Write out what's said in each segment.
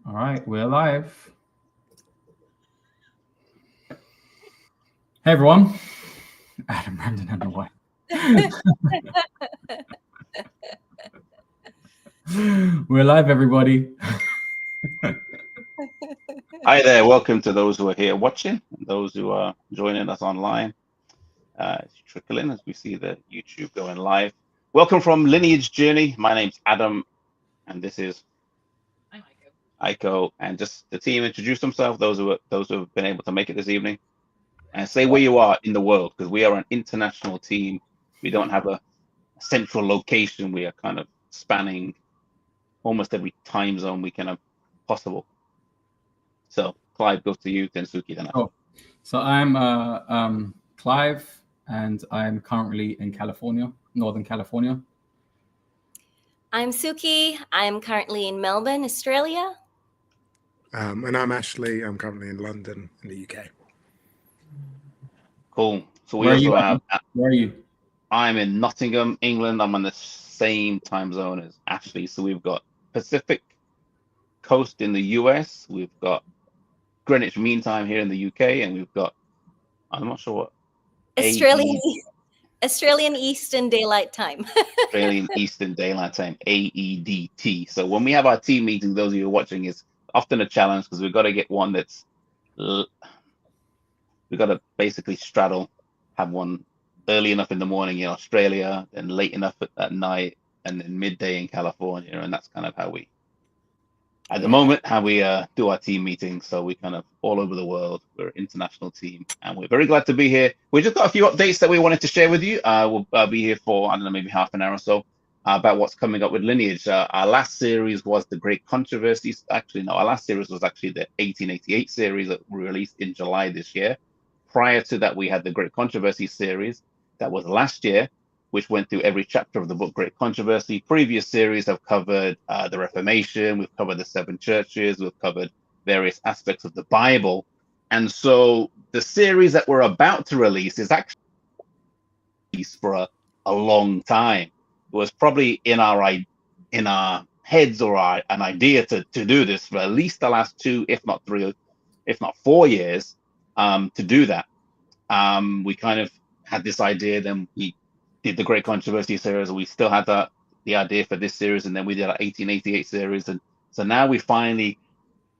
All right, we're live. Hey everyone, Adam Brandon underway. We're live, everybody. Hi there, welcome to those who are here watching and those who are joining us online. As you trickle in as we see the YouTube going live. Welcome from Lineage Journey. My name's Adam, and this is Aiko, and just the team introduce themselves. Those who have been able to make it this evening, and say where you are in the world, because we are an international team. We don't have a central location. We are kind of spanning almost every time zone we can have possible. So Clive, goes to you, then Suki, then I. Oh, so I'm Clive, and I'm currently in California, Northern California. I'm Suki. I'm currently in Melbourne, Australia. And I'm Ashley. I'm currently in London, in the UK. Cool. So we also have. Where are you? I'm in Nottingham, England. I'm on the same time zone as Ashley. So we've got Pacific Coast in the US. We've got Greenwich Mean Time here in the UK, and we've got, I'm not sure what. Australian Eastern Daylight Time. Australian Eastern Daylight Time, AEDT. So when we have our team meetings, those of you watching, is often a challenge because we've got to get one that's, we've got to basically have one early enough in the morning in Australia, and late enough at night, and then midday in California, and that's kind of how we, at the moment, how we do our team meetings. So we kind of all over the world. We're an international team, and we're very glad to be here. We just got a few updates that we wanted to share with you. We'll be here for, I don't know, maybe half an hour or so about what's coming up with Lineage. Our last series was the Great Controversy. Actually, no, our last series was actually the 1888 series that we released in July this year. Prior to that, we had the Great Controversy series that was last year, which went through every chapter of the book Great Controversy. Previous series have covered the Reformation, we've covered the seven churches, we've covered various aspects of the Bible. And so the series that we're about to release is actually for a long time. It was probably in our heads or an idea to do this for at least the last 2, if not 3, if not 4 years, to do that. We kind of had this idea, then we did the Great Controversy series. We still had the idea for this series, and then we did our 1888 series, and so now we're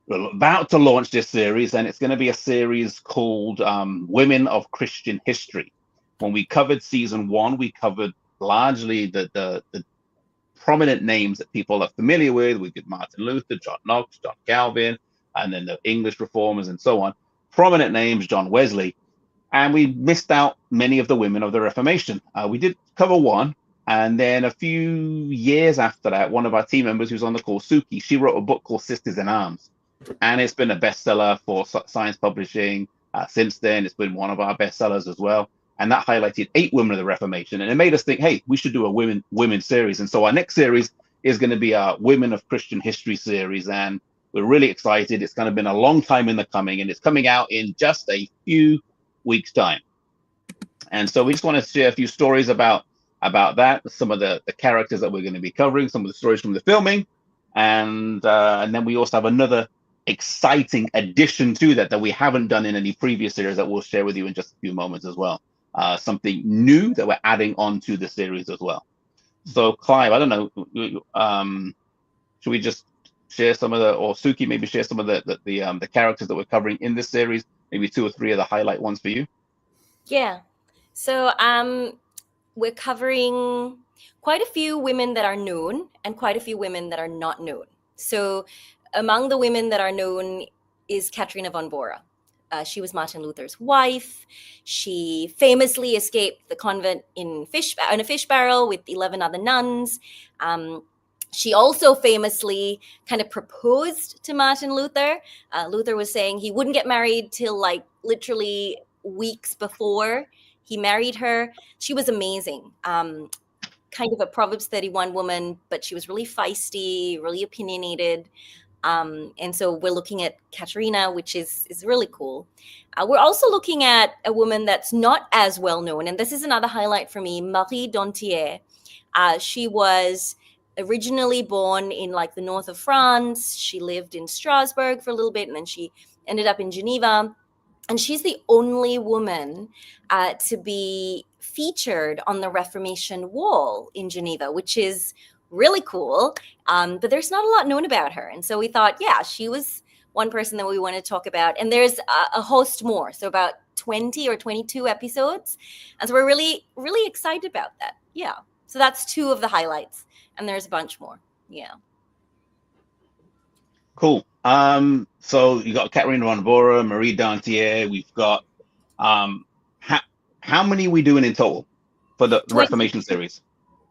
about to launch this series, and it's going to be a series called Women of Christian History. When we covered season 1, we covered largely the prominent names that people are familiar with. We did Martin Luther, John Knox, John Calvin, and then the English reformers and so on. Prominent names, John Wesley. And we missed out many of the women of the Reformation. We did cover one, and then a few years after that, one of our team members who's on the call, Suki, she wrote a book called Sisters in Arms, and it's been a bestseller for Science Publishing. Since then, it's been one of our bestsellers as well, and that highlighted 8 women of the Reformation, and it made us think, hey, we should do a women series. And so our next series is going to be our Women of Christian History series, and we're really excited. It's kind of been a long time in the coming, and it's coming out in just a few weeks time. And so we just want to share a few stories about that, some of the characters that we're going to be covering, some of the stories from the filming, and then we also have another exciting addition to that we haven't done in any previous series that we'll share with you in just a few moments as well. Something new that we're adding on to the series as well. So Clive, I don't know, should we just share some of or Suki maybe share some of the characters that we're covering in this series? Maybe 2 or 3 of the highlight ones for you. Yeah. So we're covering quite a few women that are known and quite a few women that are not known. So among the women that are known is Katrina von Bora. She was Martin Luther's wife. She famously escaped the convent in a fish barrel with 11 other nuns. She also famously kind of proposed to Martin Luther. Luther was saying he wouldn't get married till like literally weeks before he married her. She was amazing. Kind of a Proverbs 31 woman, but she was really feisty, really opinionated. And so we're looking at Katerina, which is really cool. We're also looking at a woman that's not as well known, and this is another highlight for me, Marie Dontier. She was originally born in like the north of France. She lived in Strasbourg for a little bit, and then she ended up in Geneva. And she's the only woman to be featured on the Reformation Wall in Geneva, which is really cool. But there's not a lot known about her. And so we thought, yeah, she was one person that we want to talk about. And there's a host more, so about 20 or 22 episodes. And so we're really, really excited about that. Yeah. So that's 2 of the highlights. And there's a bunch more. Yeah. Cool. So you got Catherine Ronbora, Marie Dantier. We've got how many are we doing in total for the Reformation series?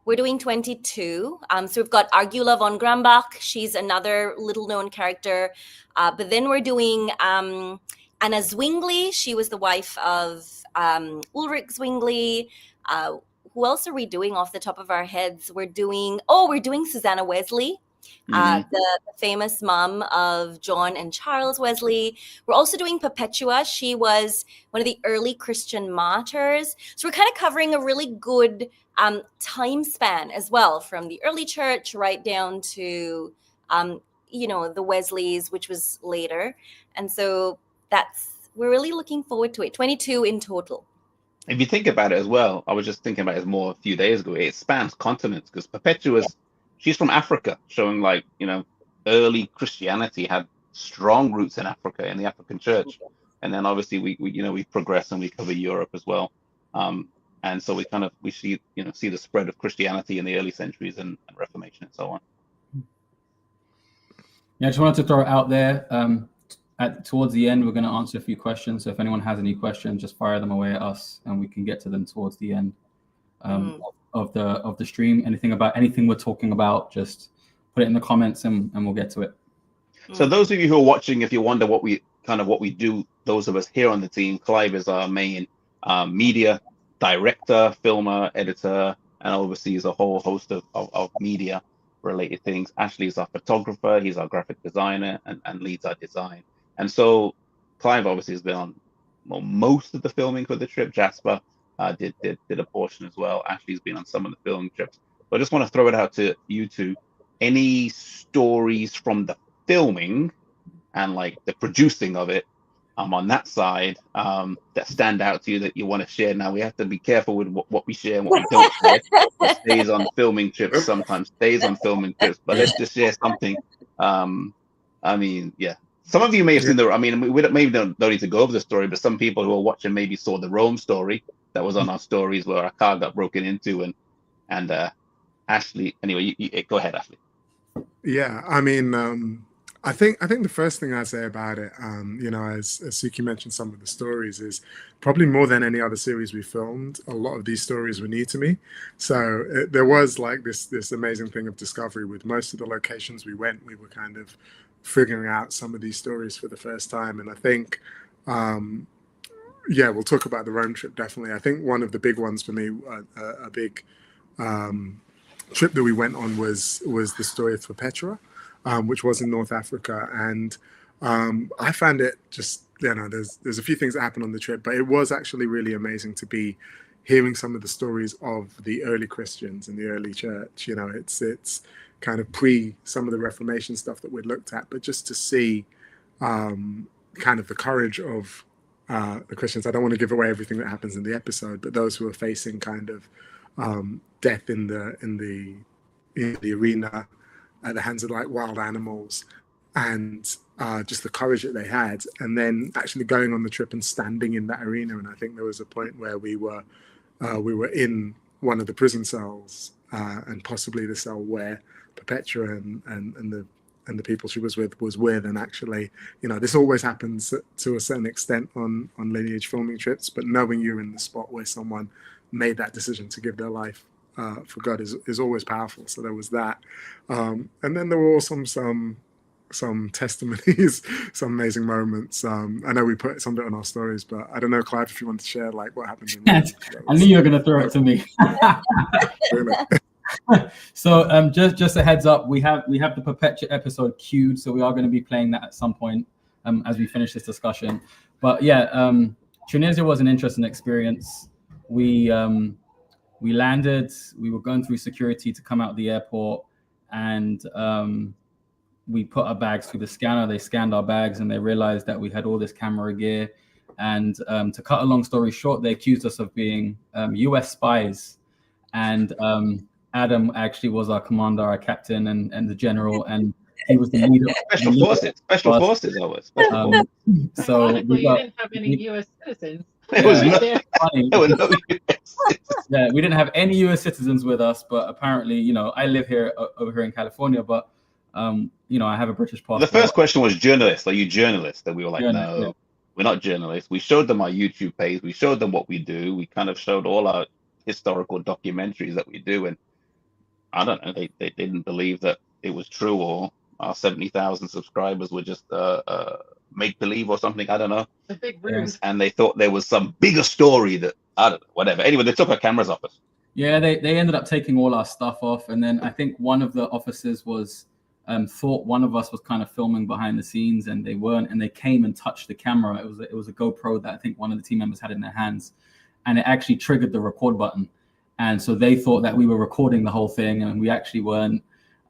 We're doing 22. So we've got Argula von Grambach. She's another little known character. But then we're doing Anna Zwingli. She was the wife of Ulrich Zwingli. Who else are we doing off the top of our heads? We're doing Susanna Wesley. The famous mom of John and Charles Wesley. We're also doing Perpetua. She was one of the early Christian martyrs. So we're kind of covering a really good time span as well, from the early church right down to, the Wesleys, which was later. And so we're really looking forward to it. 22 in total. If you think about it as well, I was just thinking about it more a few days ago. It spans continents because Perpetua's she's from Africa, showing like, early Christianity had strong roots in Africa, in the African church. And then obviously we progress and we cover Europe as well. And so we see the spread of Christianity in the early centuries and Reformation and so on. Yeah, I just wanted to throw it out there. Towards the end, we're going to answer a few questions. So if anyone has any questions, just fire them away at us and we can get to them towards the end. Of the stream. Anything we're talking about, just put it in the comments and we'll get to it. So those of you who are watching, if you wonder what we do, those of us here on the team, Clive is our main media director, filmer, editor, and oversees a whole host of media related things. Ashley is our photographer, he's our graphic designer and leads our design. And so Clive obviously has been on most of the filming for the trip. Jasper did a portion as well. Ashley's been on some of the filming trips. But I just want to throw it out to you two. Any stories from the filming and like the producing of it on that side that stand out to you that you want to share? Now we have to be careful with what we share and what we don't share. It stays on filming trips, sometimes stays on filming trips, but let's just share something. Some of you may have seen we don't need to go over the story, but some people who are watching maybe saw the Rome story that was on our stories where our car got broken into and Ashley. Anyway, you go ahead, Ashley. Yeah, I think the first thing I say about it, as Suki mentioned, some of the stories is probably more than any other series we filmed. A lot of these stories were new to me, so there was like this amazing thing of discovery. With most of the locations we went, we were kind of figuring out some of these stories for the first time, and I think. We'll talk about the Rome trip, definitely. I think one of the big ones for me, a big trip that we went on was the story of Perpetua, which was in North Africa. And I found it just, there's a few things that happened on the trip, but it was actually really amazing to be hearing some of the stories of the early Christians in the early church. It's kind of pre some of the Reformation stuff that we'd looked at, but just to see kind of the courage of the Christians. I don't want to give away everything that happens in the episode, but those who are facing kind of death in the arena at the hands of like wild animals, and just the courage that they had, and then actually going on the trip and standing in that arena. And I think there was a point where we were in one of the prison cells, and possibly the cell where Perpetua and the people she was with, and actually, this always happens to a certain extent on Lineage filming trips, but knowing you're in the spot where someone made that decision to give their life for God is always powerful. So there was that, and then there were also some testimonies, some amazing moments. I know we put some bit on our stories, but I don't know, Clive, if you want to share like what happened. I knew you were going to throw it to me. Really? So just a heads up, we have the Perpetua episode queued, so we are going to be playing that at some point as we finish this discussion. But yeah, Tunisia was an interesting experience. We landed, we were going through security to come out of the airport, and we put our bags through the scanner. They scanned our bags, and they realized that we had all this camera gear. And to cut a long story short, they accused us of being US spies. And Adam actually was our commander, our captain, and the general, and he was the leader. Special forces always. So you didn't have any US citizens. There was no US. Yeah, we didn't have any US citizens with us, but apparently, you know, I live here over here in California, but you know, I have a British passport. The first question was journalists. Are you journalists? And we were like, Journalist, no, yeah. we're not journalists. We showed them our YouTube page. We showed them what we do. We kind of showed all our historical documentaries that we do, and I don't know, they didn't believe that it was true, or our 70,000 subscribers were just make believe or something. I don't know. The big ruse. And they thought there was some bigger story that, I don't know, whatever. Anyway, they took our cameras off us. Yeah, they ended up taking all our stuff off, and then I think one of the officers was thought one of us was kind of filming behind the scenes, and they weren't, and they came and touched the camera. It was a GoPro that I think one of the team members had in their hands, and it actually triggered the record button. And so they thought that we were recording the whole thing, and we actually weren't.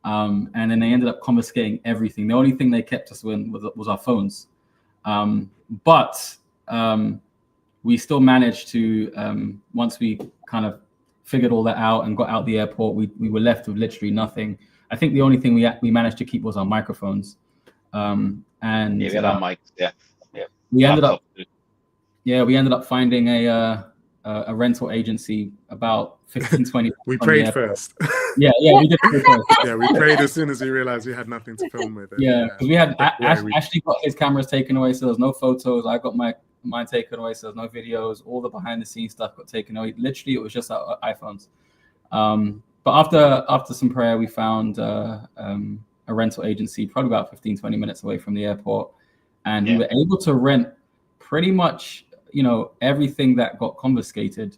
And then they ended up confiscating everything. The only thing they kept us with was our phones. But we still managed to, once we kind of figured all that out and got out the airport, we were left with literally nothing. I think the only thing we managed to keep was our microphones. And yeah, we had our mics. Yeah. We ended up finding a rental agency about 15-20. We prayed first. Yeah, we did pray first. Yeah, we prayed as soon as we realized we had nothing to film with. Yeah, because we had Ashley got his cameras taken away, so there's no photos. I got mine taken away, so there's no videos. All the behind the scenes stuff got taken away. Literally, it was just our iPhones. But after some prayer, we found a rental agency probably about 15-20 minutes away from the airport, and we were able to rent pretty much, you know, everything that got confiscated.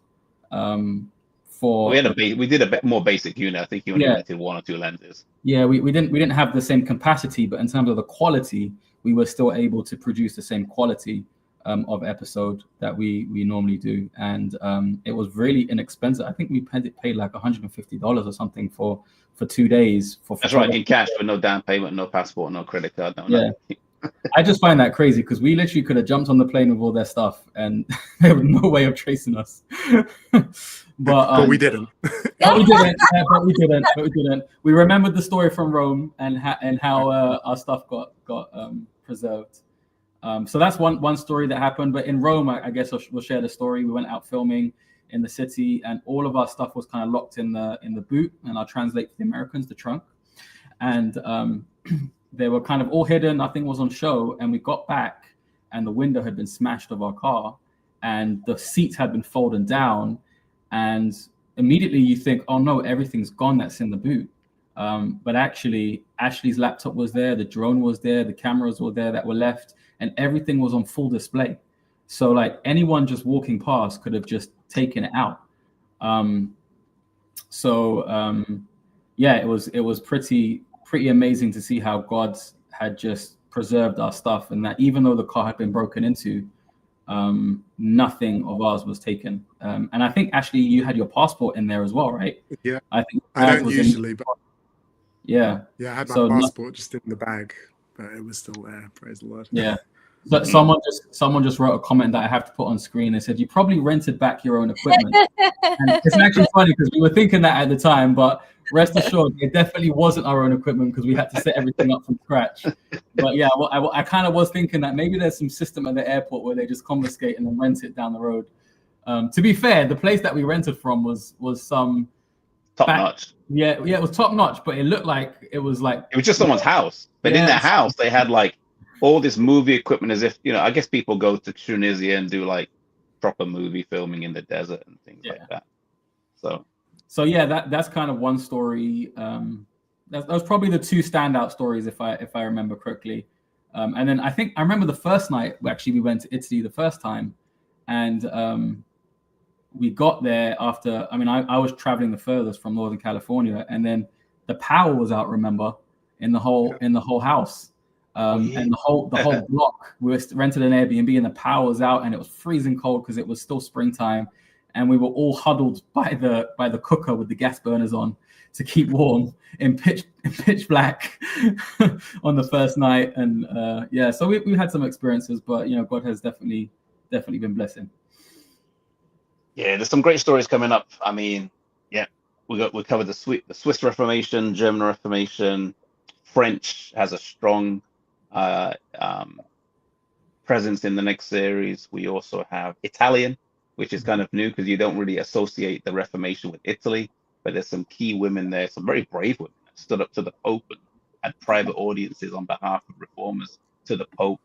We did a bit more basic unit. I think you only rented 1 or 2 lenses. Yeah, we didn't have the same capacity, but in terms of the quality, we were still able to produce the same quality of episode that we normally do, and it was really inexpensive. I think we paid like $150 or something for 2 days. That's right, in cash with no down payment, no passport, no credit card. No. I just find that crazy because we literally could have jumped on the plane with all their stuff, and there was no way of tracing us. But we didn't. But we didn't. We remembered the story from Rome and how our stuff got preserved. So that's one story that happened. But in Rome, I guess we'll share the story. We went out filming in the city, and all of our stuff was kind of locked in the boot, and I'll translate for the Americans, the trunk. And they were kind of all hidden. Nothing was on show. And we got back, and the window had been smashed of our car, and the seats had been folded down. And immediately you think, oh no, everything's gone that's in the boot. But actually, Ashley's laptop was there, the drone was there, the cameras were there that were left, and everything was on full display. So like anyone just walking past could have just taken it out. It was pretty amazing to see how God had just preserved our stuff, and that even though the car had been broken into, nothing of ours was taken. And I think Ashley, you had your passport in there as well, right? Yeah. I think I don't usually, but yeah, I had my passport just in the bag, but it was still there. Praise the Lord. Yeah. But someone just wrote a comment that I have to put on screen. They said, you probably rented back your own equipment. And it's actually funny because we were thinking that at the time, but rest assured, it definitely wasn't our own equipment because we had to set everything up from scratch. But yeah, I kind of was thinking that maybe there's some system at the airport where they just confiscate and then rent it down the road. To be fair, the place that we rented from was some top notch. Yeah, it was top notch, but it looked like it was just someone's house. But in their house, they had like all this movie equipment, as if, you know, I guess people go to Tunisia and do like proper movie filming in the desert and things like that. So yeah, that's kind of one story. That was probably the 2 standout stories if I remember correctly. And then I think I remember the first night we went to Italy the first time, and we got there after. I mean, I was traveling the furthest from Northern California, and then the power was out. Remember, in the whole house. And the whole block, we rented an Airbnb, and the power was out, and it was freezing cold because it was still springtime, and we were all huddled by the cooker with the gas burners on to keep warm in pitch black on the first night. And so we had some experiences, but God has definitely been blessing. Yeah, there's some great stories coming up. I mean, we covered the Swiss Reformation, German Reformation. French has a strong presence in the next series. We also have Italian, which is kind of new because you don't really associate the Reformation with Italy, but there's some key women there, some very brave women that stood up to the Pope and had private audiences on behalf of reformers to the Pope.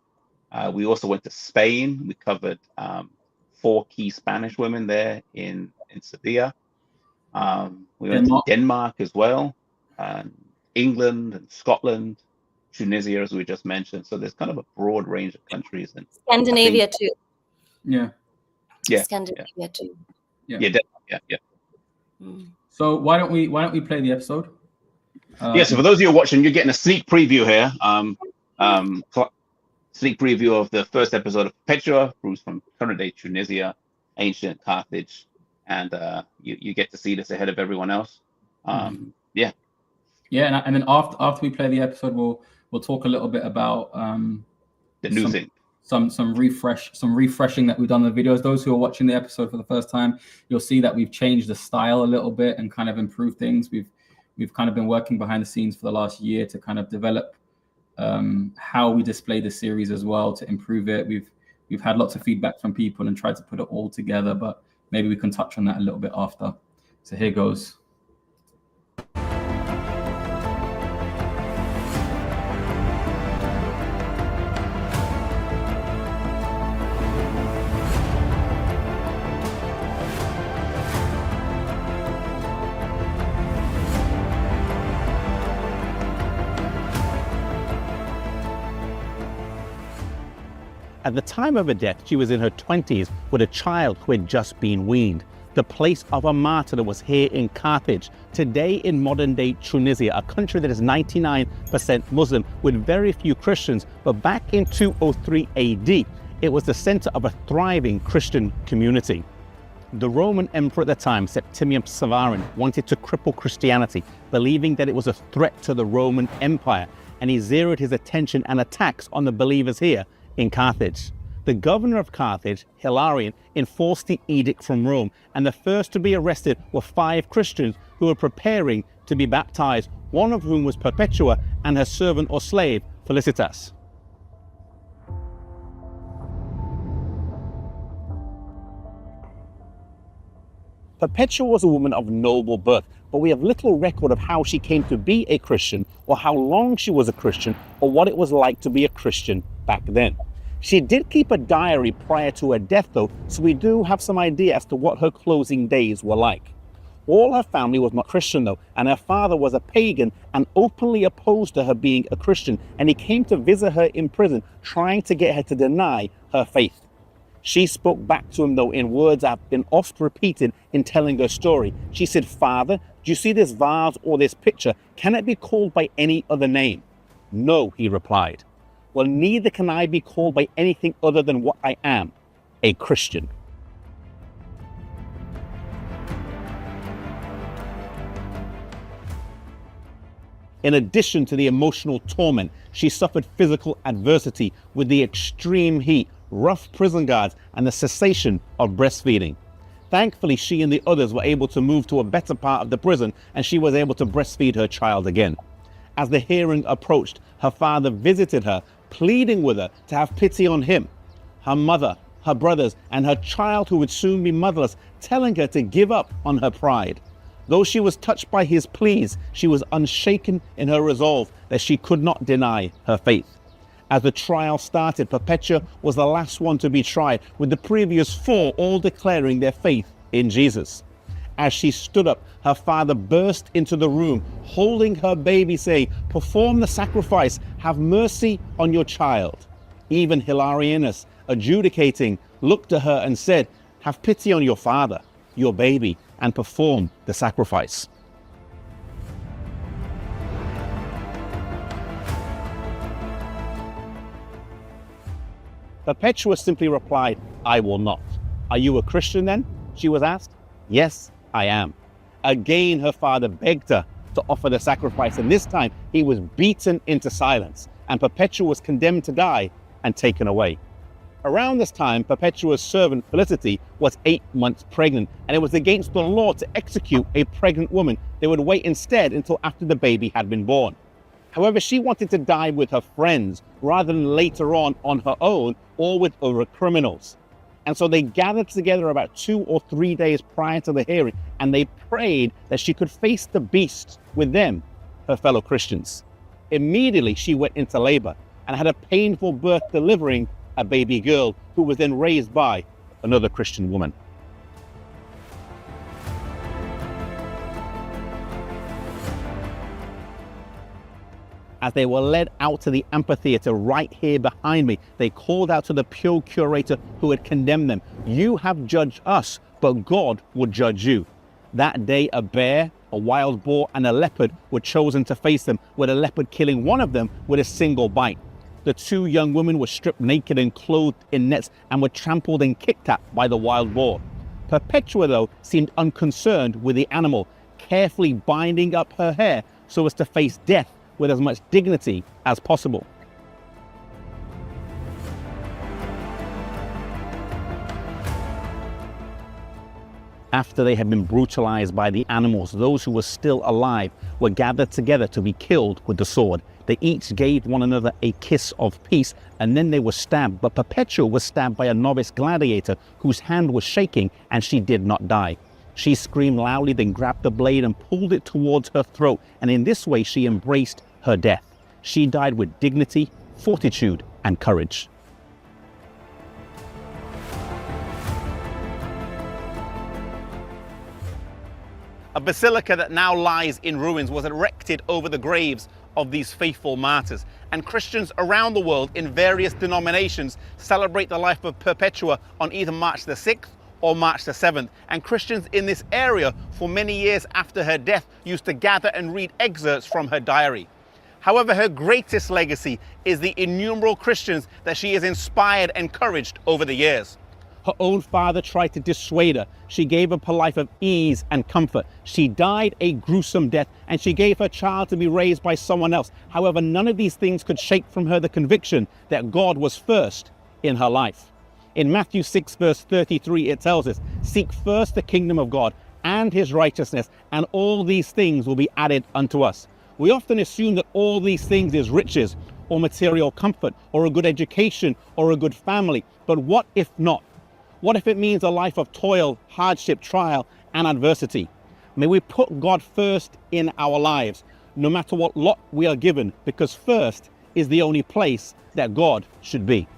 We also went to Spain. We covered 4 key Spanish women there in Sevilla. We went to Denmark as well, England and Scotland, Tunisia, as we just mentioned. So there's kind of a broad range of countries. And Scandinavia too. Yeah. Scandinavia too. Yeah. So why don't we play the episode? So for those of you watching, you're getting a sneak preview here. Sneak preview of the first episode of Perpetua, who's from current day Tunisia, ancient Carthage, and you get to see this ahead of everyone else. And then after we play the episode, we'll talk a little bit about the new thing. Some refreshing that we've done in the videos. Those who are watching the episode for the first time, you'll see that we've changed the style a little bit and kind of improved things. We've kind of been working behind the scenes for the last year to kind of develop how we display the series as well, to improve it. We've had lots of feedback from people and tried to put it all together, but maybe we can touch on that a little bit after. So here goes. At the time of her death, she was in her 20s with a child who had just been weaned. The place of her martyrdom was here in Carthage, today in modern-day Tunisia, a country that is 99% Muslim with very few Christians. But back in 203 AD, it was the center of a thriving Christian community. The Roman emperor at the time, Septimius Severus, wanted to cripple Christianity, believing that it was a threat to the Roman Empire, and he zeroed his attention and attacks on the believers here in Carthage. The governor of Carthage, Hilarion, enforced the edict from Rome, and the first to be arrested were 5 Christians who were preparing to be baptized, one of whom was Perpetua and her servant or slave, Felicitas. Perpetua was a woman of noble birth, but we have little record of how she came to be a Christian, or how long she was a Christian, or what it was like to be a Christian back then. She did keep a diary prior to her death though, so we do have some idea as to what her closing days were like. All her family was not Christian though, and her father was a pagan and openly opposed to her being a Christian, and he came to visit her in prison, trying to get her to deny her faith. She spoke back to him though in words that have been oft repeated in telling her story. She said, "Father, do you see this vase or this picture? Can it be called by any other name?" "No," he replied. "Well, neither can I be called by anything other than what I am, a Christian." In addition to the emotional torment, she suffered physical adversity with the extreme heat, rough prison guards, and the cessation of breastfeeding. Thankfully, she and the others were able to move to a better part of the prison, and she was able to breastfeed her child again. As the hearing approached, her father visited her, pleading with her to have pity on him, her mother, her brothers, and her child who would soon be motherless, telling her to give up on her pride. Though she was touched by his pleas, she was unshaken in her resolve that she could not deny her faith. As the trial started, Perpetua was the last one to be tried, with the previous 4 all declaring their faith in Jesus. As she stood up, her father burst into the room, holding her baby, saying, "Perform the sacrifice, have mercy on your child." Even Hilarianus, adjudicating, looked to her and said, "Have pity on your father, your baby, and perform the sacrifice." Perpetua simply replied, "I will not." "Are you a Christian then?" she was asked. "Yes, I am." Again, her father begged her, to offer the sacrifice, and this time he was beaten into silence, and Perpetua was condemned to die and taken away. Around this time, Perpetua's servant Felicity was 8 months pregnant, and it was against the law to execute a pregnant woman. They would wait instead until after the baby had been born. However, she wanted to die with her friends rather than later on her own or with other criminals. And so they gathered together about 2 or 3 days prior to the hearing, and they prayed that she could face the beast with them, her fellow Christians. Immediately, she went into labor and had a painful birth, delivering a baby girl who was then raised by another Christian woman. As they were led out to the amphitheater right here behind me, they called out to the pure curator who had condemned them, "You have judged us, but God will judge you." That day, a bear, a wild boar, and a leopard were chosen to face them, with a leopard killing one of them with a single bite. The 2 young women were stripped naked and clothed in nets and were trampled and kicked at by the wild boar. Perpetua, though, seemed unconcerned with the animal, carefully binding up her hair so as to face death with as much dignity as possible. After they had been brutalized by the animals, those who were still alive were gathered together to be killed with the sword. They each gave one another a kiss of peace, and then they were stabbed. But Perpetua was stabbed by a novice gladiator whose hand was shaking, and she did not die. She screamed loudly, then grabbed the blade and pulled it towards her throat, and in this way she embraced her death. She died with dignity, fortitude, and courage. A basilica that now lies in ruins was erected over the graves of these faithful martyrs, and Christians around the world in various denominations celebrate the life of Perpetua on either March the 6th or March the 7th, and Christians in this area for many years after her death used to gather and read excerpts from her diary. However, her greatest legacy is the innumerable Christians that she has inspired and encouraged over the years. Her own father tried to dissuade her. She gave up a life of ease and comfort. She died a gruesome death, and she gave her child to be raised by someone else. However, none of these things could shake from her the conviction that God was first in her life. In Matthew 6 verse 33, it tells us, "Seek first the kingdom of God and his righteousness, and all these things will be added unto us." We often assume that all these things is riches or material comfort or a good education or a good family. But what if not? What if it means a life of toil, hardship, trial, and adversity? May we put God first in our lives, no matter what lot we are given, because first is the only place that God should be.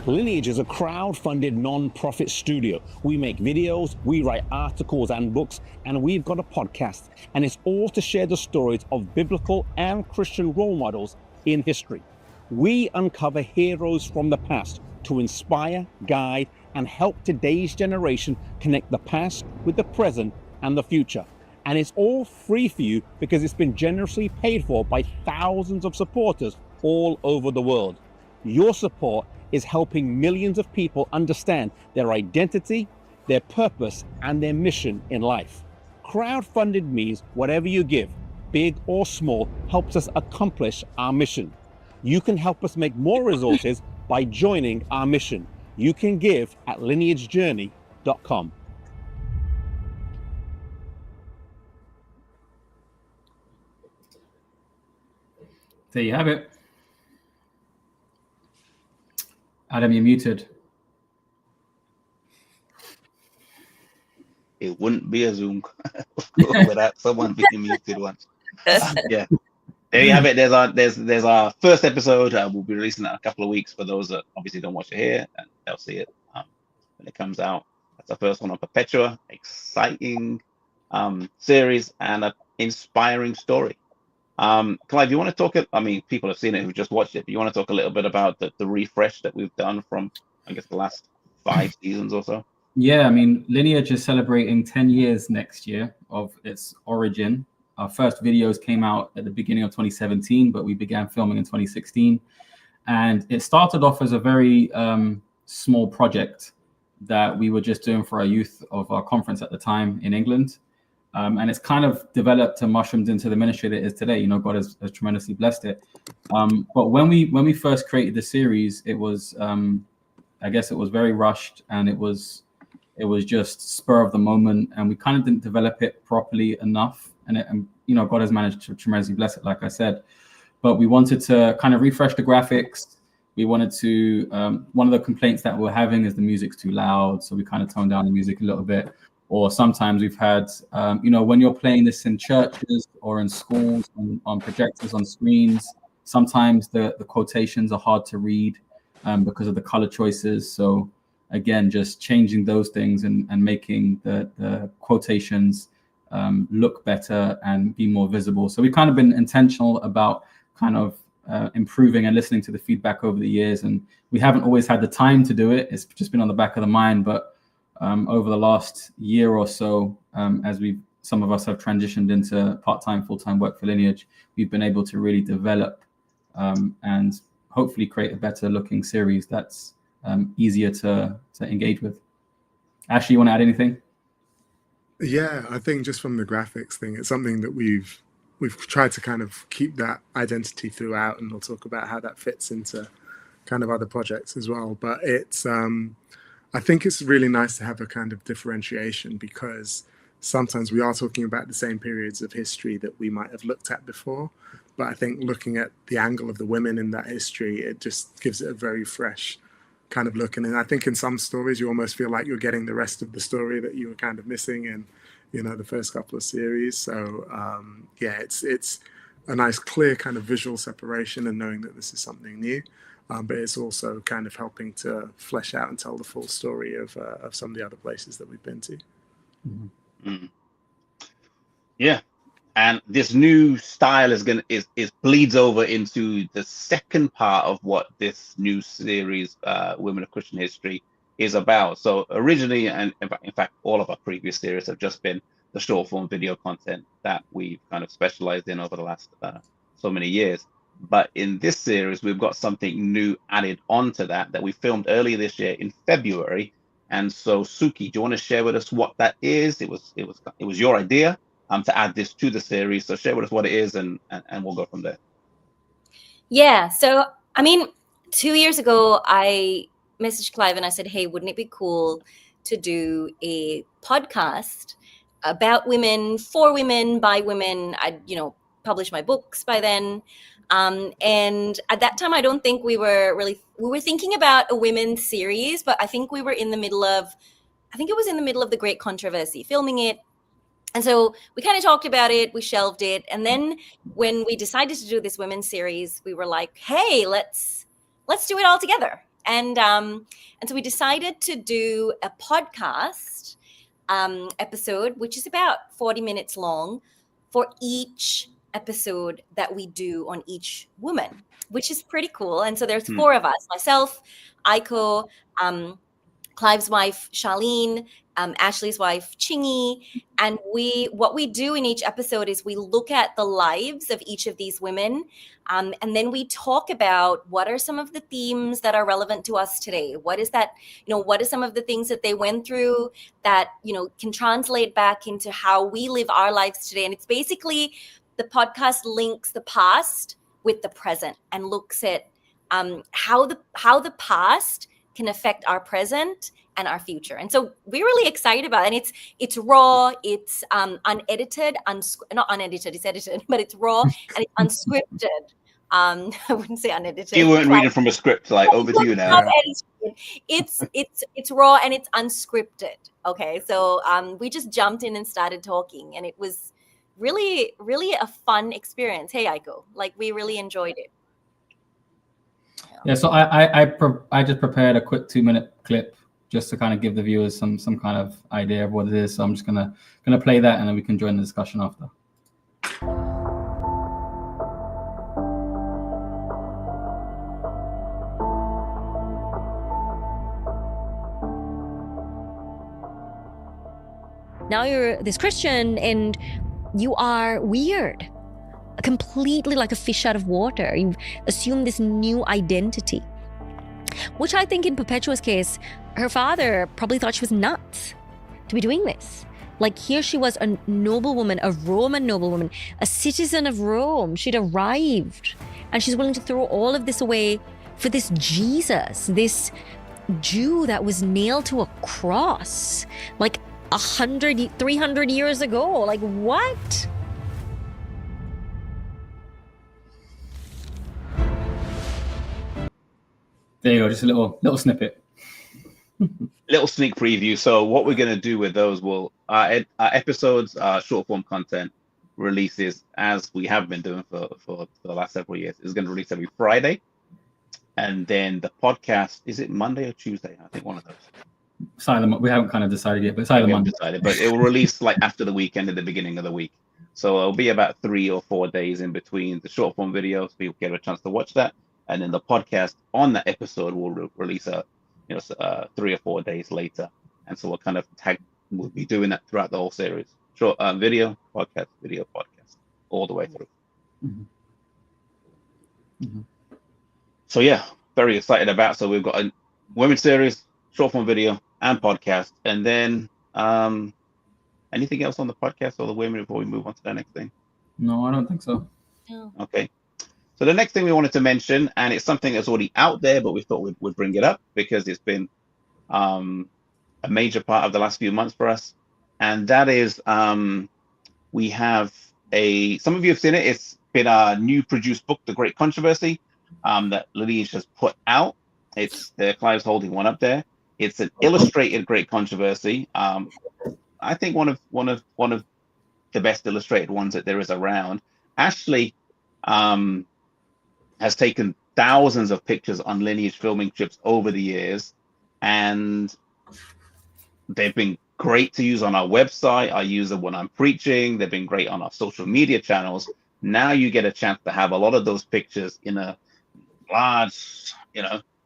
Lineage is a crowd-funded non-profit studio. We make videos, we write articles and books, and we've got a podcast. And it's all to share the stories of biblical and Christian role models in history. We uncover heroes from the past to inspire, guide, and help today's generation connect the past with the present and the future. And it's all free for you because it's been generously paid for by thousands of supporters all over the world. Your support is helping millions of people understand their identity, their purpose, and their mission in life. Crowdfunded means whatever you give, big or small, helps us accomplish our mission. You can help us make more resources by joining our mission. You can give at lineagejourney.com. There you have it. Adam, you're muted. It wouldn't be a Zoom without someone being muted once. Yeah, there you have it. There's our first episode. We'll be releasing that in a couple of weeks for those that obviously don't watch it here, and they'll see it when it comes out. That's the first one on Perpetua. Exciting series and an inspiring story. Clive, you want to talk? I mean, people have seen it who just watched it, but you want to talk a little bit about the refresh that we've done from, I guess, the last 5 seasons or so? Yeah, I mean, Lineage is celebrating 10 years next year of its origin. our first videos came out at the beginning of 2017, but we began filming in 2016. And it started off as a very small project that we were just doing for our youth of our conference at the time in England. And it's kind of developed and mushroomed into the ministry that it is today. You know, God has tremendously blessed it. But when we first created the series, it was, I guess it was very rushed, and it was just spur of the moment, and we kind of didn't develop it properly enough. And you know, God has managed to tremendously bless it, like I said. But we wanted to kind of refresh the graphics. We wanted to, one of the complaints that we're having is the music's too loud. So we kind of toned down the music a little bit. Or sometimes we've had, you know, when you're playing this in churches or in schools, on projectors, on screens, sometimes the quotations are hard to read because of the color choices. So again, just changing those things and making the quotations look better and be more visible. So we've kind of been intentional about kind of improving and listening to the feedback over the years. And we haven't always had the time to do it. It's just been on the back of the mind. But over the last year or so, as some of us have transitioned into part-time, full-time work for Lineage, we've been able to really develop and hopefully create a better looking series that's easier to engage with. Ashley, you want to add anything? Yeah, I think just from the graphics thing, it's something that we've tried to kind of keep that identity throughout, and we'll talk about how that fits into kind of other projects as well. But it's I think it's really nice to have a kind of differentiation, because sometimes we are talking about the same periods of history that we might have looked at before. But I think looking at the angle of the women in that history, it just gives it a very fresh kind of look. And I think in some stories, you almost feel like you're getting the rest of the story that you were kind of missing in, you know, the first couple of series. So yeah, it's a nice, clear kind of visual separation and knowing that this is something new. But it's also kind of helping to flesh out and tell the full story of some of the other places that we've been to. Mm-hmm. Mm. Yeah, and this new style is bleeds over into the second part of what this new series, Women of Christian History, is about. So originally, and in fact, all of our previous series have just been the short form video content that we've kind of specialized in over the last so many years. But in this series, we've got something new added onto that we filmed earlier this year in February. And so, Suki, do you want to share with us what that is? It was your idea to add this to the series. So share with us what it is, and we'll go from there. Yeah. So, I mean, 2 years ago, I messaged Clive and I said, hey, wouldn't it be cool to do a podcast about women, for women, by women? I'd, published my books by then. And at that time, I don't think we were thinking about a women's series, but I think we were in the middle of the Great Controversy, filming it. And so we kind of talked about it, we shelved it. And then when we decided to do this women's series, we were like, hey, let's do it all together. And so we decided to do a podcast episode, which is about 40 minutes long, for each episode that we do on each woman, which is pretty cool. And so there's 4 of us: myself, Aiko, Clive's wife, Charlene, Ashley's wife, Chingy. And what we do in each episode is we look at the lives of each of these women. And then we talk about what are some of the themes that are relevant to us today. What is that, what are some of the things that they went through that, can translate back into how we live our lives today. And it's basically, the podcast links the past with the present and looks at how the past can affect our present and our future. And so we're really excited about it. And it's raw, it's unedited, not unedited, it's edited, but it's raw and it's unscripted. I wouldn't say unedited. You weren't reading from a script, like, over to you now. It's raw and it's unscripted. Okay, so we just jumped in and started talking, and it was really, really a fun experience. Hey, Aiko, we really enjoyed it. Yeah, so I just prepared a quick 2-minute clip just to kind of give the viewers some kind of idea of what it is. So I'm just gonna play that, and then we can join the discussion after. Now you're this Christian, and you are weird, completely like a fish out of water. You've assumed this new identity, which I think in Perpetua's case, her father probably thought she was nuts to be doing this. Like, here she was, a noblewoman, a Roman noblewoman, a citizen of Rome. She'd arrived, and she's willing to throw all of this away for this Jesus, this Jew that was nailed to a cross like 300 years ago. Like, what? There you go, just a little snippet. Little sneak preview. So what we're going to do with those our episodes, short form content releases, as we have been doing for the last several years, is going to release every Friday. And then the podcast, is it Monday or Tuesday? I think one of those. We haven't kind of decided yet, but it's either Monday. But it will release like after the weekend at the beginning of the week. So it'll be about 3 or 4 days in between the short form videos. People get a chance to watch that. And then the podcast on that episode will release 3 or 4 days later. And so we'll be doing that throughout the whole series. Short video, podcast, all the way through. Mm-hmm. Mm-hmm. So yeah, very excited about. So we've got a women's series, short form video, and podcast. And then anything else on the podcast or the women before we move on to the next thing? No, I don't think so. No. Okay. So the next thing we wanted to mention, and it's something that's already out there, but we thought we'd bring it up because it's been a major part of the last few months for us. And that is we have some of you have seen it. It's been a new produced book, The Great Controversy, that Lineage has put out. Clive's holding one up there. It's an illustrated Great Controversy. I think one of the best illustrated ones that there is around. Ashley has taken thousands of pictures on Lineage filming trips over the years, and they've been great to use on our website. I use them when I'm preaching. They've been great on our social media channels. Now you get a chance to have a lot of those pictures in a large,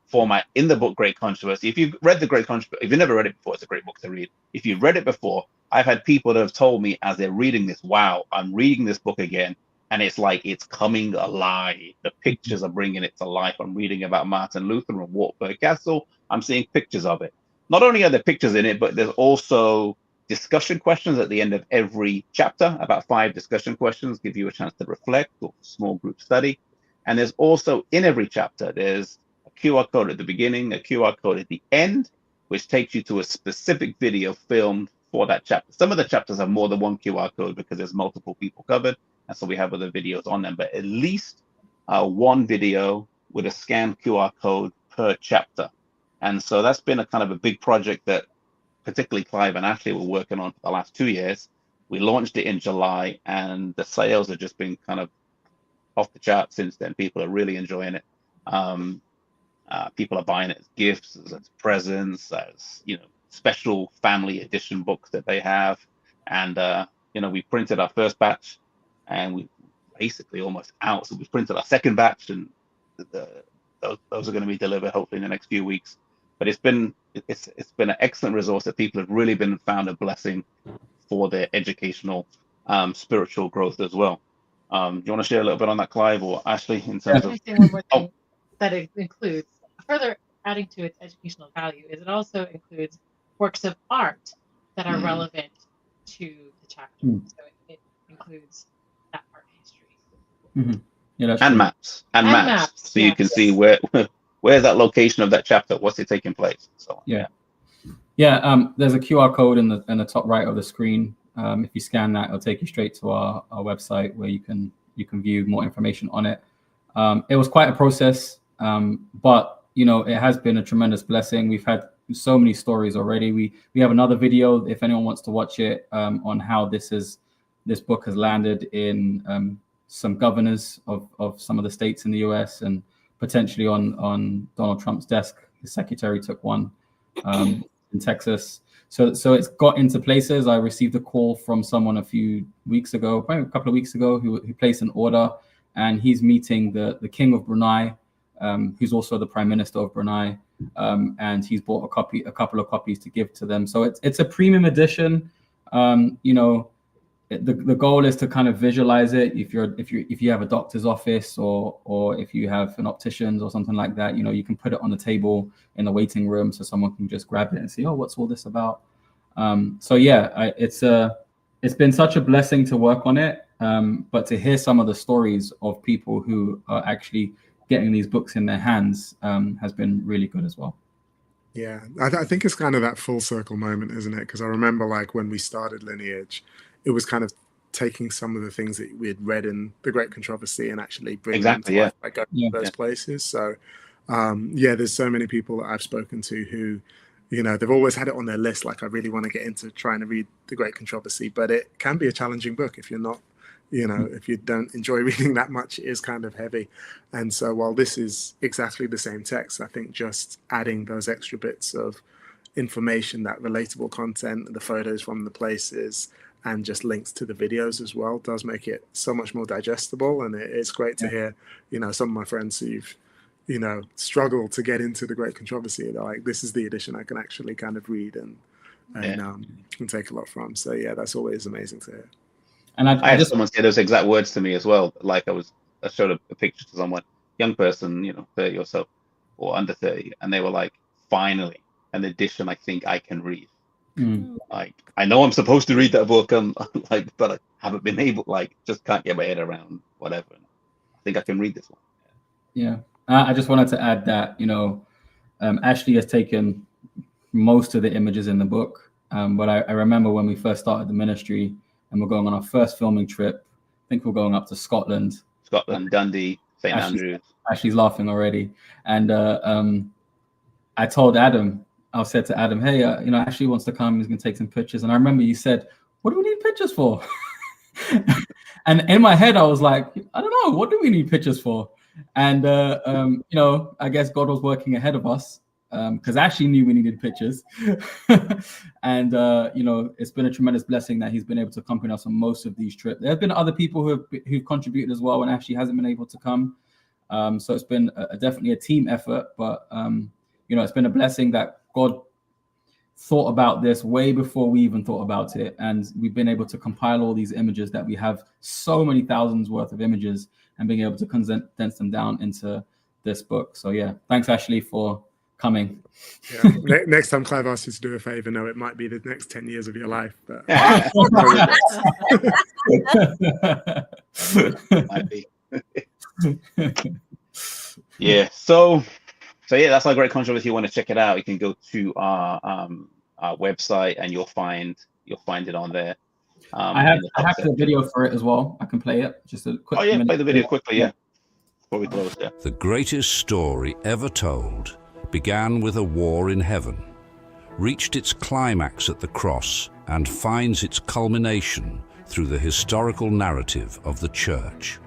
format in the book Great Controversy. If you've read the Great Controversy, if you've never read it before, it's a great book to read. If you've read it before, I've had people that have told me as they're reading this, wow, I'm reading this book again, and it's like it's coming alive. The pictures are bringing it to life. I'm reading about Martin Luther and Wartburg Castle. I'm seeing pictures of it. Not only are there pictures in it, but there's also discussion questions at the end of every chapter. About 5 discussion questions give you a chance to reflect or small group study. And there's also, in every chapter, there's a QR code at the beginning, a QR code at the end, which takes you to a specific video filmed for that chapter. Some of the chapters have more than one QR code because there's multiple people covered. And so we have other videos on them, but at least one video with a scanned QR code per chapter. And so that's been a kind of a big project that particularly Clive and Ashley were working on for the last 2 years. We launched it in July, and the sales have just been kind of off the chart since then. People are really enjoying it. People are buying it as gifts, as presents, as special family edition books that they have. And we printed our first batch, and we basically almost out. So we printed our second batch, and those are going to be delivered hopefully in the next few weeks. But it's been an excellent resource that people have really been found a blessing for their educational, spiritual growth as well. Do you want to share a little bit on that, Clive or Ashley, in terms of? Let me say one more thing that it includes. Further adding to its educational value is it also includes works of art that are relevant to the chapter. So it includes that art history. Mm-hmm. Yeah, and maps. So you can see where's that location of that chapter, what's it taking place, and so on. Yeah. There's a QR code in the top right of the screen. If you scan that, it'll take you straight to our website where you can view more information on it. It was quite a process, but it has been a tremendous blessing. We've had so many stories already. We have another video if anyone wants to watch it on how this book has landed in some governors of some of the states in the US, and potentially on Donald Trump's desk. The secretary took one in Texas. So it's got into places. I received a call from someone a few weeks ago, probably a couple of weeks ago, who placed an order, and he's meeting the king of Brunei, who's also the prime minister of Brunei, and he's bought a couple of copies to give to them. So it's a premium edition. the goal is to kind of visualize it. If you have a doctor's office or if you have an optician's or something like that, you can put it on the table in the waiting room so someone can just grab it and see, oh, what's all this about? So yeah, it's been such a blessing to work on it. But to hear some of the stories of people who are actually getting these books in their hands has been really good as well. Yeah, I think it's kind of that full circle moment, isn't it? Because I remember like when we started Lineage, it was kind of taking some of the things that we had read in the Great Controversy and actually bringing them to life, like going to those places. So there's so many people that I've spoken to who, they've always had it on their list. Like, I really want to get into trying to read the Great Controversy, but it can be a challenging book if you're not, if you don't enjoy reading that much. It is kind of heavy. And so while this is exactly the same text, I think just adding those extra bits of information, that relatable content, the photos from the places, and just links to the videos as well, does make it so much more digestible. And it's great to hear, some of my friends who've, struggled to get into the Great Controversy. They're like, this is the edition I can actually kind of read and can take a lot from. So yeah, that's always amazing to hear. And I had someone say those exact words to me as well. Like I showed a picture to someone, young person, 30 or so, or under 30, and they were like, finally, an edition I think I can read. Like, I know I'm supposed to read that book, but I haven't been able, just can't get my head around whatever. I think I can read this one. Yeah, I just wanted to add that, Ashley has taken most of the images in the book, but I remember when we first started the ministry and we're going on our first filming trip. I think we're going up to Scotland, Dundee, St. Andrews. Ashley's laughing already, and I told Adam. I said to Adam, hey, Ashley wants to come. He's going to take some pictures. And I remember you said, what do we need pictures for? And in my head, I was like, I don't know. What do we need pictures for? And, I guess God was working ahead of us because Ashley knew we needed pictures. And, it's been a tremendous blessing that he's been able to accompany us on most of these trips. There have been other people who've contributed as well when Ashley hasn't been able to come. So it's been definitely a team effort. But, it's been a blessing that God thought about this way before we even thought about it. And we've been able to compile all these images that we have so many thousands worth of images and being able to condense them down into this book. So yeah, thanks Ashley for coming. Yeah. Next time Clive asks you to do a favor, no, it might be the next 10 years of your life. But... might be. Yeah, so yeah, that's our Great Controversy. If you want to check it out, you can go to our website and you'll find it on there. I have a video for it as well. I can play it. Just a quick minute. Play the video quickly, before we close. Yeah. The greatest story ever told began with a war in heaven, reached its climax at the cross, and finds its culmination through the historical narrative of the church.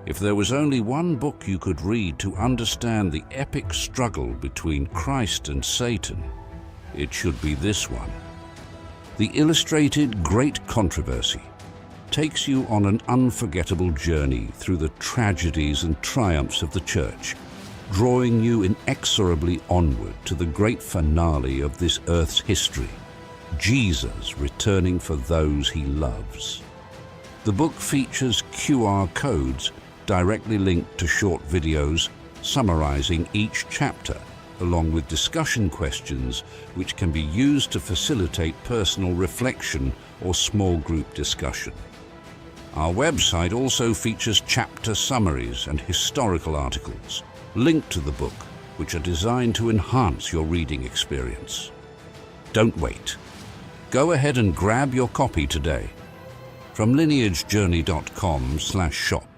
If there was only one book you could read to understand the epic struggle between Christ and Satan, it should be this one. The illustrated Great Controversy takes you on an unforgettable journey through the tragedies and triumphs of the church, drawing you inexorably onward to the great finale of this earth's history, Jesus returning for those he loves. The book features QR codes directly linked to short videos summarizing each chapter, along with discussion questions which can be used to facilitate personal reflection or small group discussion. Our website also features chapter summaries and historical articles linked to the book, which are designed to enhance your reading experience. Don't wait. Go ahead and grab your copy today from lineagejourney.com/shop.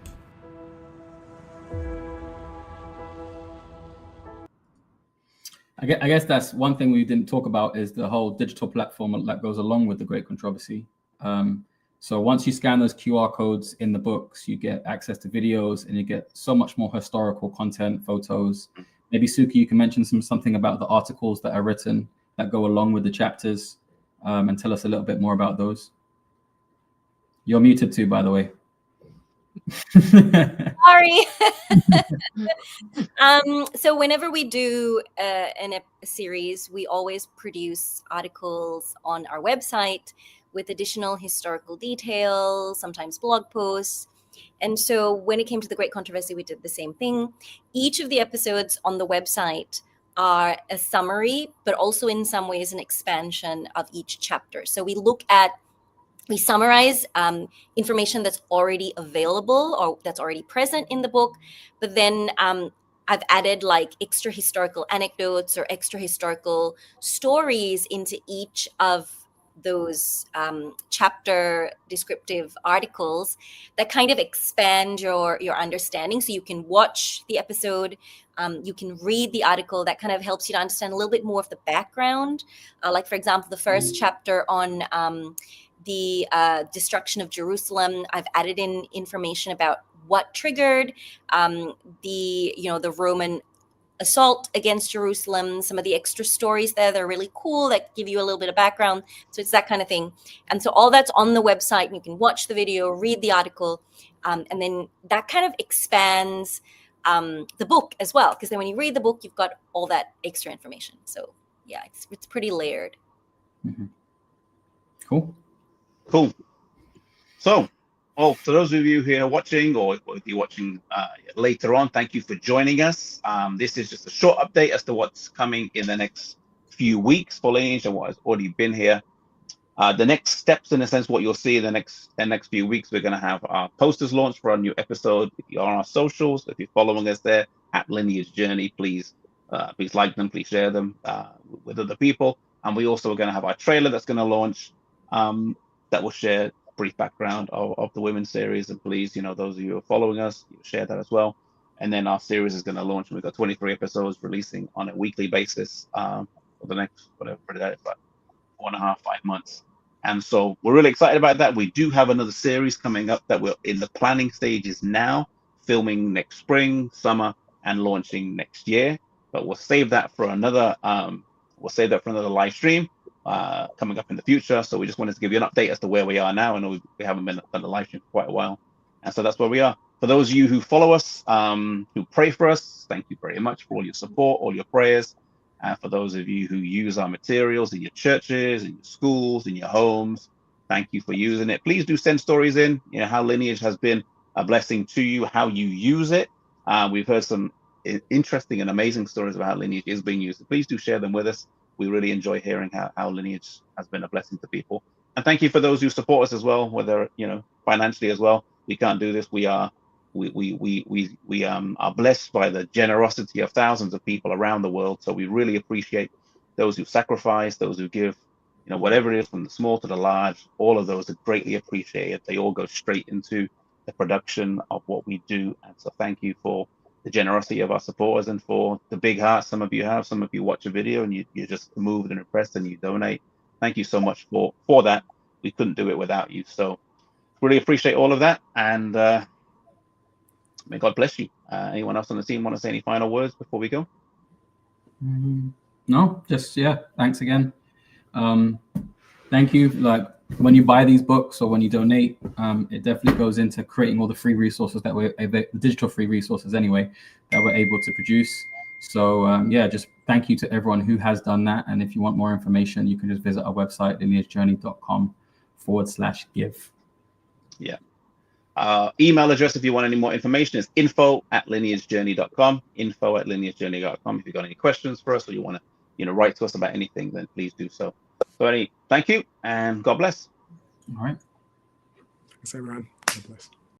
I guess that's one thing we didn't talk about is the whole digital platform that goes along with the Great Controversy. So once you scan those QR codes in the books, you get access to videos and you get so much more historical content, photos. Maybe Suki, you can mention something about the articles that are written that go along with the chapters and tell us a little bit more about those. You're muted too, by the way. Sorry. So whenever we do a series, we always produce articles on our website. with additional historical details, sometimes blog posts. And so when it came to the Great Controversy, we did the same thing. Each of the episodes on the website are a summary, but also in some ways an expansion of each chapter. So we summarize information that's already available or that's already present in the book, but then I've added like extra historical anecdotes or extra historical stories into each of those chapter descriptive articles that kind of expand your understanding. So you can watch the episode, you can read the article. That kind of helps you to understand a little bit more of the background. Like, for example, the first chapter on the destruction of Jerusalem, I've added in information about what triggered the Roman assault against Jerusalem, some of the extra stories there. They're really cool, that give you a little bit of background. So it's that kind of thing. And so all that's on the website, and you can watch the video, read the article, and then that kind of expands the book as well. Because then when you read the book, you've got all that extra information. So yeah, it's pretty layered. Mm-hmm. Cool. So, for those of you who are watching, or if you're watching later on, thank you for joining us. This is just a short update as to what's coming in the next few weeks for Lineage and what has already been here. The next steps, in a sense, what you'll see in the next few weeks, we're going to have our posters launched for our new episode. If you're on our socials, if you're following us there at Lineage Journey, please like them, please share them with other people. And we also are going to have our trailer that's going to launch that will share brief background of the women's series, and please, those of you who are following us, share that as well. And then our series is going to launch, and we've got 23 episodes releasing on a weekly basis for the next, whatever, about 4.5, 5 months. And so we're really excited about that. We do have another series coming up that we're in the planning stages now, filming next spring, summer, and launching next year. But we'll save that for another live stream coming up in the future. So we just wanted to give you an update as to where we are now. I know we haven't been on the live stream for quite a while, and so that's where we are. For those of you who follow us, who pray for us, thank you very much for all your support, all your prayers. For those of you who use our materials in your churches, in your schools, in your homes, thank you for using it. Please do send stories in, how Lineage has been a blessing to you, how you use it. We've heard some interesting and amazing stories about how Lineage is being used. Please do share them with us. We really enjoy hearing how Lineage has been a blessing to people. And thank you for those who support us as well, whether, financially as well. We can't do this. We are blessed by the generosity of thousands of people around the world. So we really appreciate those who sacrifice, those who give, whatever it is, from the small to the large. All of those are greatly appreciated. They all go straight into the production of what we do. And so thank you for the generosity of our supporters and for the big hearts some of you have. Some of you watch a video and you're just moved and impressed and you donate. Thank you so much for that. We couldn't do it without you. So really appreciate all of that. And may God bless you. Anyone else on the team want to say any final words before we go? No, just, thanks again. Thank you. Like, when you buy these books or when you donate, it definitely goes into creating all the free resources that the digital free resources anyway, that we're able to produce. So just thank you to everyone who has done that. And if you want more information, you can just visit our website, lineagejourney.com/give. Yeah. Email address, if you want any more information, is info@lineagejourney.com. info@lineagejourney.com. If you've got any questions for us or you want to, write to us about anything, then please do so. So thank you and God bless. All right. Thanks, everyone. God bless.